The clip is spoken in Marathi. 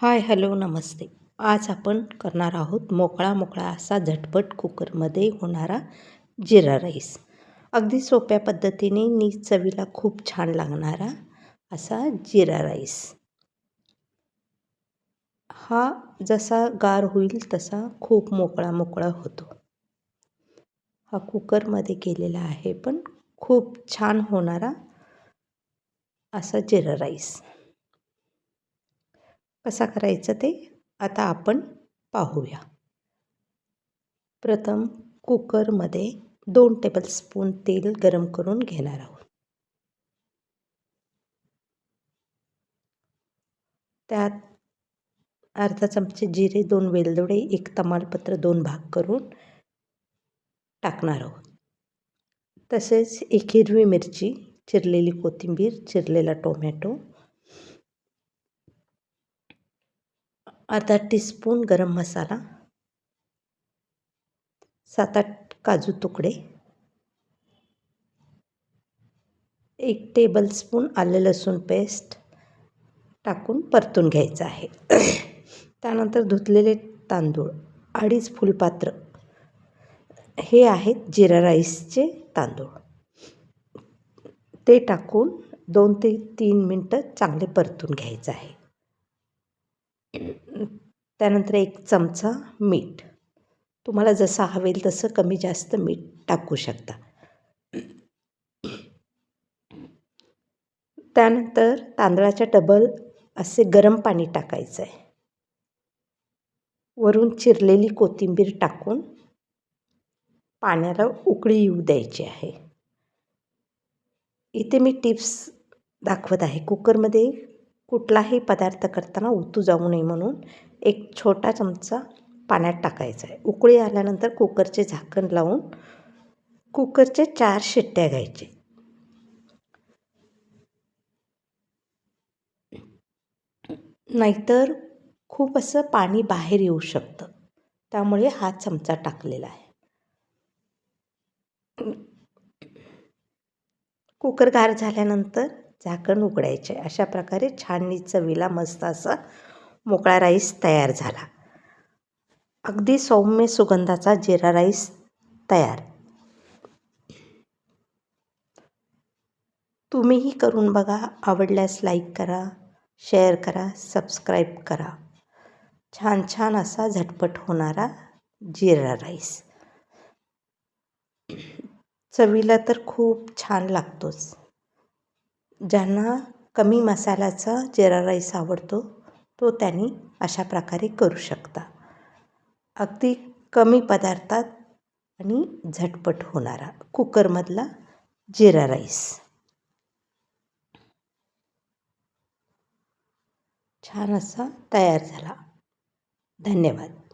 हाय हॅलो नमस्ते. आज आपण करणार आहोत मोकळा मोकळा असा झटपट कुकरमध्ये होणारा जिरा राईस. अगदी सोप्या पद्धतीने आणि चवीला खूप छान लागणारा असा जिरा राईस. हा जसा गार होईल तसा खूप मोकळा मोकळा होतो. हा कुकरमध्ये केलेला आहे पण खूप छान होणारा असा जिरा राईस. कसा करायचं ते आता आपण पाहूया. प्रथम कुकरमध्ये 2 टेबलस्पून तेल गरम करून घेणार आहोत. त्यात अर्धा चमचे जिरे, 2 वेलदोडे, 1 तमालपत्र 2 भाग करून टाकणार आहोत. तसेच 1 हिरवी मिरची, चिरलेली कोथिंबीर, चिरलेला टोमॅटो, अर्धा टीस्पून गरम मसाला, 7-8 काजू तुकडे, 1 टेबलस्पून आलं लसूण पेस्ट टाकून परतून घ्यायचं आहे. त्यानंतर धुतलेले तांदूळ 2.5 फुलपात्र हे आहेत जिरा राईसचे तांदूळ. ते टाकून 2 ते 3 मिनटं चांगले परतून घ्यायचं आहे. त्यानंतर 1 चमचा मीठ. तुम्हाला जसं हवेल तसं कमी जास्त मीठ टाकू शकता. त्यानंतर तांदळाच्या डबल असे गरम पाणी टाकायचं आहे. वरून चिरलेली कोथिंबीर टाकून पाण्याला उकळी येऊ द्यायची आहे. इथे मी टिप्स दाखवत आहे. कुकरमध्ये कुठलाही पदार्थ करताना उतू जाऊ नये म्हणून 1 छोटा चमचा पाण्यात टाकायचा आहे. उकळी आल्यानंतर कुकरचे झाकण लावून कुकरचे 4 शिट्ट्या घ्यायचे. नाहीतर खूप असं पाणी बाहेर येऊ शकतं. त्यामुळे हा चमचा टाकलेला आहे. कुकर गार झाल्यानंतर झाकण उघडायचे. अशा प्रकारे छान चवीला मस्त असा मोकळा राईस तयार झाला. अगदी सौम्य सुगंधाचा जिरा राईस तयार. तुम्हीही करून बघा. आवडल्यास लाईक करा, शेअर करा, सबस्क्राईब करा. छान छान असा झटपट होणारा जिरा राईस. चवीला तर खूप छान लागतोच. ज्यांना कमी मसाल्याचा जिरा राईस आवडतो तो त्यांनी अशा प्रकारे करू शकता. अगदी कमी पदार्थात आणि झटपट होणारा कुकरमधला जिरा राईस. छान असा तयार झाला. धन्यवाद.